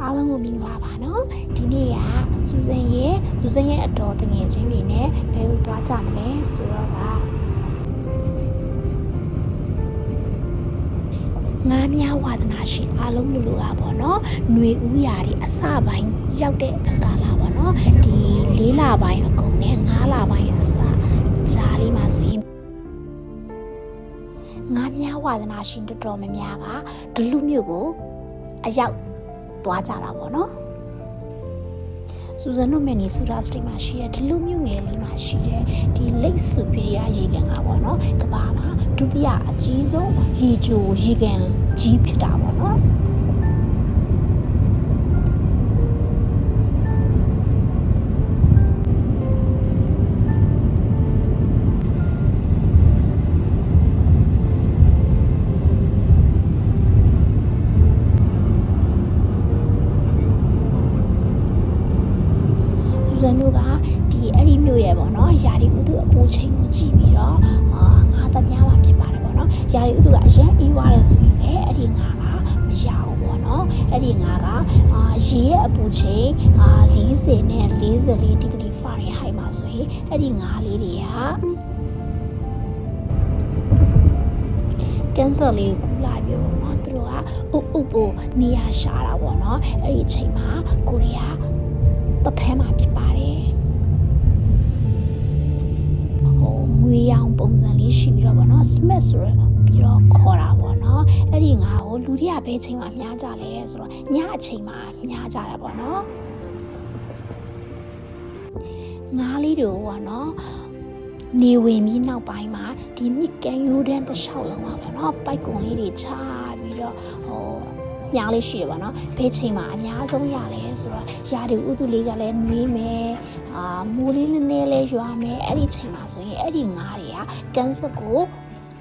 အားလုံးကိုမင်္ဂလာပါနော်ဒီနေ့ကစူဇန်ရဲ့အတော်တငယ်ချင်းတွေနဲ့ဘယ်လိုသွားကြမလဲဆိုတော့ကငါးများဝါသနာရှိအားလုံးလူကပေါ့နော်ຫນွေဥရာတွေအစပိုင်းရောက်တဲ့ကာလပေါ့နော်ဒီ4လပိုင်းအကုန်နဲ့5လပိုင်းအစဂျားလေးမှာဆိုရင်ငါးများဝါသနာရှင်တော်တော်များများကဒလူမျိုးကိုအရောက်သွားကြတာပေါ့နော်စူဇန်တို့မင်းနီဆူရာစတိတ်မှာရှိတဲ့ဒလူမျိုးငယ်လေးမှာရှိတဲ့ဒီ Lake Superior ရေကန်ကပေါ့နော်ကမ္ဘာမှာဒုတိယအကြီးဆုံးရေချိုရေကန်ကြီးဖြစ်တာပေါ့နော်စူဇန်တို့ကဒီအဲ့ဒီမျိုးရဲ့ပေါ့နော်ယာဒီဥတုအပူချိန်ကိုကြည့်ပြီးတော့ငါးသမားမှာဖြစ်ပါတယ်ပေါ့နော်ယာဒီဥတုကအရင်အေးသွားတယ်ဆိုရင်လည်းအဲ့ဒီငါးကမရဘူးပေါ့နော်အဲ့ဒီငါးကရေရဲ့အပူချိန်40နဲ့44ဒီဂရီဖာရင်ဟိုက်မှာဆိုရင်အဲ့ဒီငါးလေးတွေကကန်ဆာလေးကိုကူလာပြီပေါ့နော်သူတို့ကဥပိုနေရာရှာတာပေါ့နော်အဲ့ဒီအချိန်မှာကိုရီးယားတဖဲမှာဖြစ်ပါတယ်ငွေရောင်ပုံစံလေးရှိပြီးတော့ဗောနော် Smith ဆိုပြီးတော့ခေါ်တာဗောနော်အဲ့ဒီငါ့ကိုလူတွေကဘယ်ချိန်မှာများကြလဲဆိုတော့ညအချိန်မှာများကြတာဗောနော်ငါးလေးတို့ဗောနော်နေဝင်ပြီးနောက်ပိုင်းမှာဒီမြစ်ကန်ရိုးတန်းတစ်လျှောက်လုံးပါဗောနော်ပိုက်ကွန်လေးတွေချပြီးတော့ညားလေးရှိတယ်ဗောနော်ဘယ်ချိန်မှာအများဆုံးရလဲဆိုတော့ရာဒီဥတုလေးကလည်းနှွေးမယ်မိုးလေးနည်းနည်းလေးရွာမယ်အဲ့ဒီချိန်မှာဆိုရင်အဲ့ဒီငါးတွေကကန်ဆာကို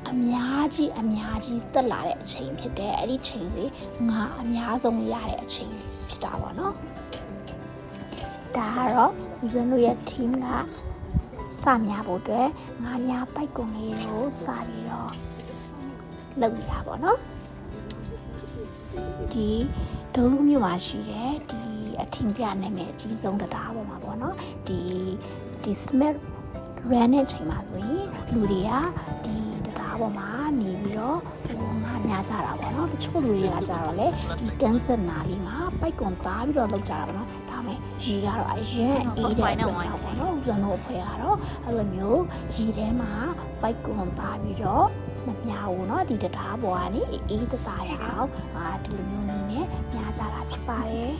အများကြီးတက်လာတဲ့အချိန်ဖြစ်တယ်အဲ့ဒီချိန်လေးငါအများဆုံးရတဲ့အချိန်ဖြစ်တာဗောနော်ဒါကတော့ဦးဇင်းတို့ရဲ့ team ကစများဖို့အတွက်ငါးများပိုက်ကွန်လေးကိုစပြီးတော့လုပ်နေတာဗောနော်ဒီဒုံးမြို့မှာရှိတဲ့ဒီအထင်ပြနာမည်အကြီးဆုံးတရားပေါ်မှာပေါ့နော်ဒီ Smith Run တဲ့ချိန်မှာဆိုရင်လူတွေကဒီတရားပေါ်မှာနေပြီးတော့ငါများကြတာပေါ့နော်တချို့လူတွေကကြတော့လေဒီကန်ဆာနာလေးမှာပိုက်ကွန်သားပြီးတော့လောက်ကြတာပေါ့နော်ဒါမဲ့ရေကတော့အရင်အေးတဲ့အတွက်ကြောင့်ပေါ့နော်ဦးဇန်တို့အဖွဲ့ကတော့အဲ့လိုမျိုးရေထဲမှာပိုက်ကွန်သားပြီးတော့မများဘူးเนาะဒီတရားပေါ်ကနေအေးတသားရအောင်ဒီလိုမျိုးနည်းနဲ့များကြတာဖြစ်ပါတယ်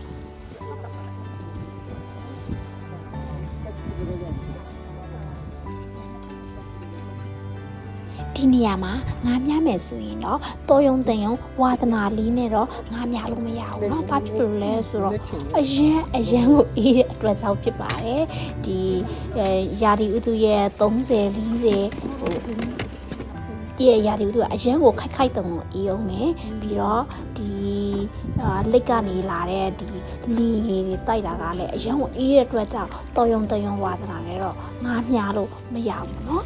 ဒီနေရာမှာငါးများမယ်ဆိုရင်တော့တော်ယုံတန်ယုံဝါသနာလေးနဲ့တော့ငါးများလို့မရဘူးเนาะဘာဖြစ်လို့လဲဆိုတော့အရန်ကိုအေးတဲ့အတွက်ကြောင့်ဖြစ်ပါတယ်ဒီယာဒီဥတုရဲ့30 40ရာဒီဥတုကအရန်ကိုခိုက်တုံကိုအေးအောင်မယ်ပြီးတော့ဒီလက်ကနေလာတဲ့ဒီလီတွေတိုက်တာကလည်းအရန်ကိုအေးတဲ့အတွက်ကြောင့်တော်ယုံတယုံဝါသနာနဲ့တော့ငါးများလို့မရဘူးเนาะ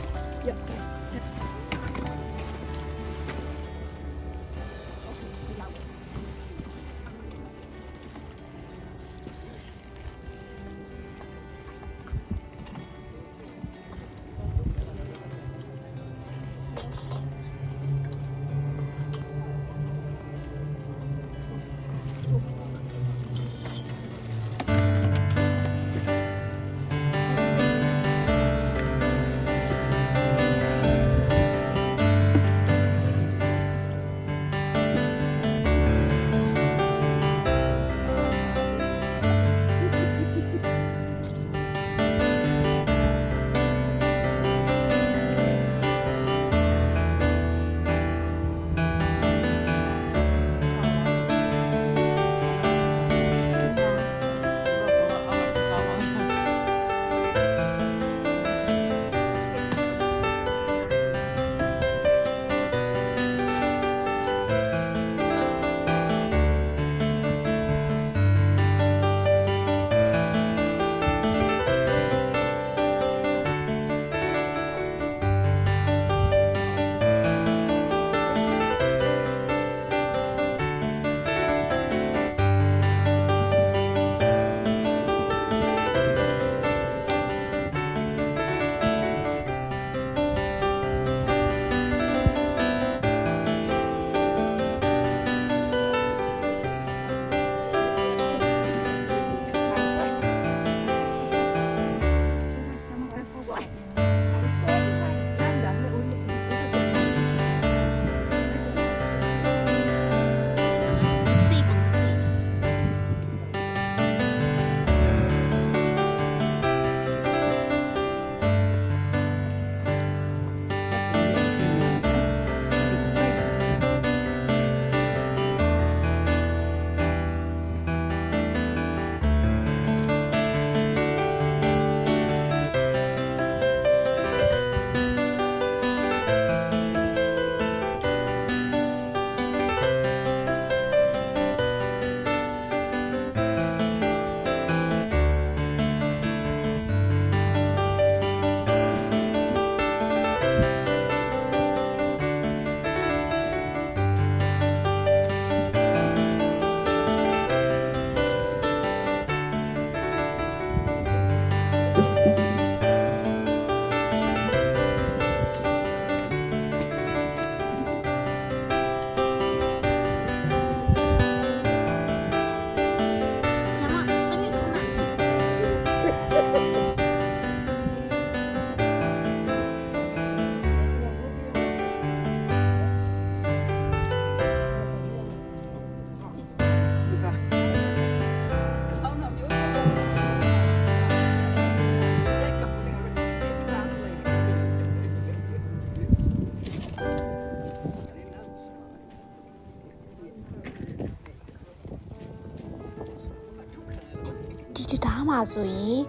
တားမှာဆိုရင်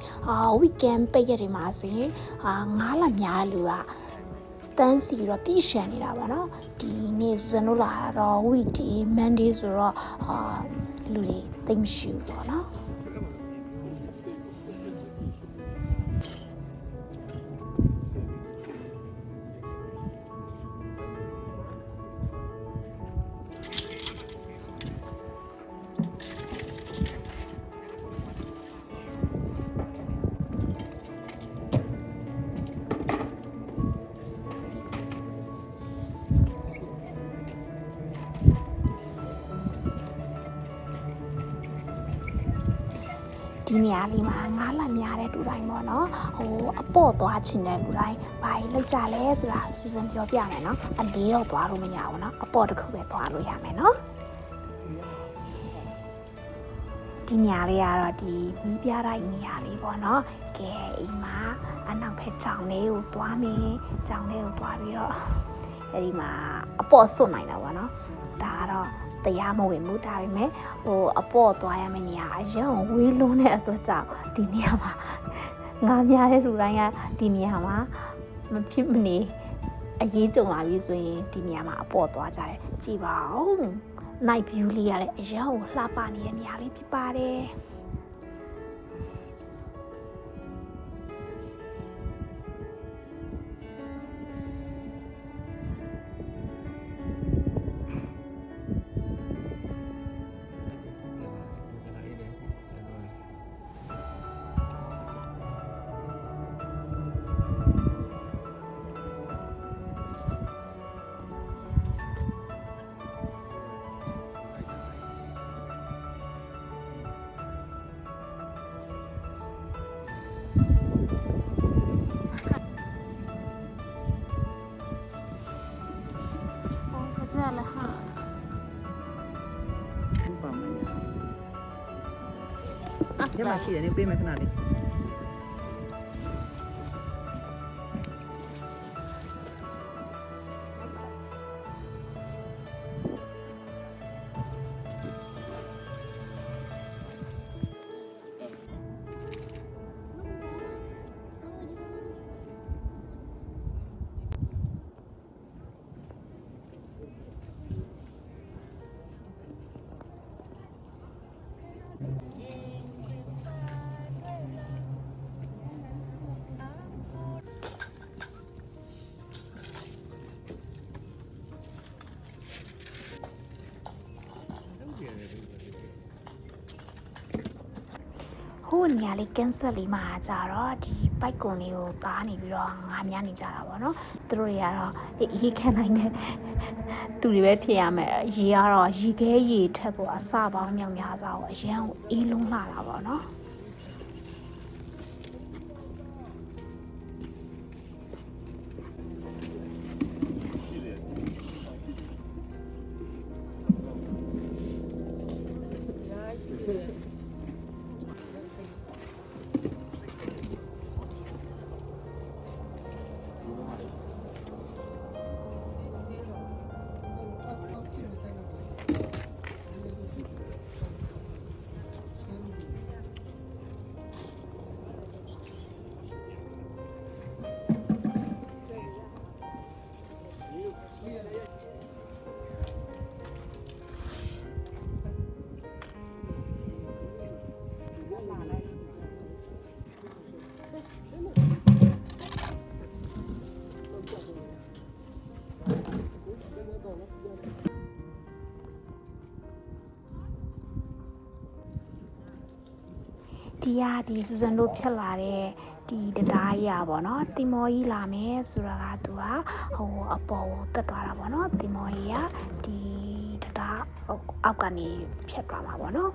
weekend ပိတ်ရက်တွေမှာဆိုရင်ငားလာများလူကတန်းစီတော့ပြည့်ရှံနေတာပါနော်ဒီနေ့စနိုးလာတော့ weekday Monday ဆိုတော့လူတွေသိမ့်ရှိဘူးပေါ့နော်ဒီနေရာလေးမှာငားလာများတဲ့လူတိုင်းပေါ့နော်အပေါ့သွားချင်တဲ့လူတိုင်းဘာကြီးလောက်ကြလဲဆိုတာစူးစမ်းပြောပြမယ်နော်အလေးတော့သွားလို့မရဘူးနော်အပေါ့တစ်ခုပဲသွားလို့ရမယ်နော်ဒီနေရာလေးကတော့ဒီမီးပြားတိုင်းနေရာလေးပေါ့နော်ကဲအိမ်မှာအနောက်ဖက်ကြောင်လေးကိုသွားမယ်ကြောင်လေးကိုသွားပြီးတော့အဲဒီမှာအပေါ့စွတ်နိုင်တာပေါ့နော်ဒါကတော့တရားမဝင်ဘူးဒါပေမဲ့အပေါ့သွားရမယ့်နေရာအရင်ဝေးလုံးတဲ့အတွက်ကြောင့်ဒီနေရာမှာငါများတဲ့လူတိုင်းကဒီနေရာမှာမဖြစ်မနေအရေးကြုံလာပြီဆိုရင်ဒီနေရာမှာအပေါ့သွားကြတယ်ကြည်ပါဦး night view လေးရတဲ့အရင်ကိုလှပနေတဲ့နေရာလေးဖြစ်ပါတယ်ဆက်လာဟာပါမညာညမရှိတယ်နေပေးမယ်ခဏလေးဟိုနေရာလေး cancel လေးမှာကြတော့ဒီပိုက်ကွန်လေးကိုသားနေပြီးတော့ငါများနေကြတာပေါ့နော်သူတို့တွေကတော့အေးခံနိုင်တဲ့သူတွေပဲဖြစ်ရမယ်ရေကတော့ရေခဲရေထက်ကိုအစပေါင်းမြောက်များစွာကိုအရန်ကိုအေးလုံးလာတာပေါ့နော်ဒီစူဇန်တို့ဖြတ်လာတဲ့ဒီတရားကြီးอ่ะပေါ့နော်တင်မော်ကြီးလာမယ်ဆိုတာကသူကအပေါ်ကိုတက်သွားတာပေါ့နော်တင်မော်ကြီးကဒီတရားအောက်ကနေဖြတ်သွားမှာပေါ့နော်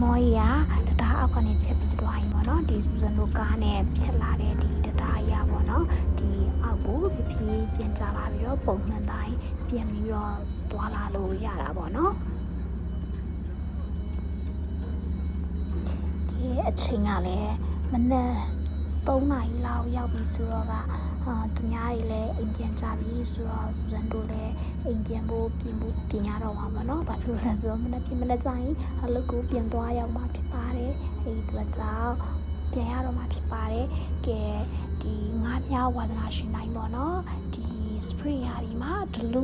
မောကြီးကတတားအောက်ကနေဖြတ်ပြီးသွားရင်ပေါ့နော်ဒီစူဇန်တို့ကားနဲ့ဖြတ်လာတဲ့ဒီတတားရပေါ့နော်ဒီအောက်ကိုဖြည်းဖြည်းပြန်ကျလာပြီးတော့ပုံမှန်တိုင်းပြန်ပြီးတော့သွားလာလို့ရတာပေါ့နော်ဒီအချိန်ကလည်းမနက်3 နာရီလောက်ရောက်ပြီဆိုတော့ကသူများတွေလည်းအိမ်ပြန်ကြပြီဆိုတော့စူဇန်တို့လည်းအိမ်ပြန်ဖို့ပြင်ရတော့မှာပေါ့နော်ဘာလို့လဲဆိုတော့မနက်ကျရင်အလုပ်ကိုပြန်သွားရောက်မှာဖြစ်ပါတယ်အဲဒီတော့ကြောင့်ပြန်ရတော့မှာဖြစ်ပါတယ်ကဲဒီငါးပြားဝါသနာရှင်တိုင်းပေါ့နော်ဒီ spring ရာဒီမှာဒလူ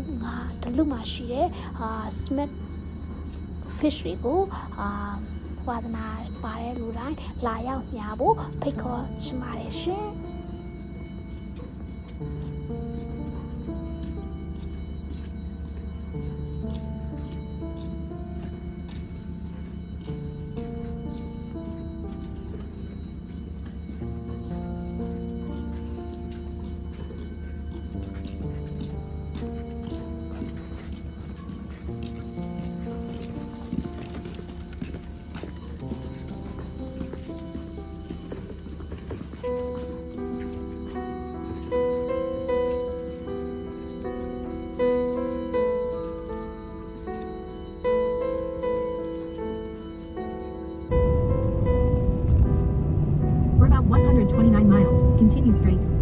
မှာရှိတဲ့smith fish တွေကိုဝါသနာပါတဲ့လူတိုင်းလာရောက်ညာဖို့ဖိတ်ခေါ်ချင်ပါတယ်ရှင် For about 129 miles, continue straight.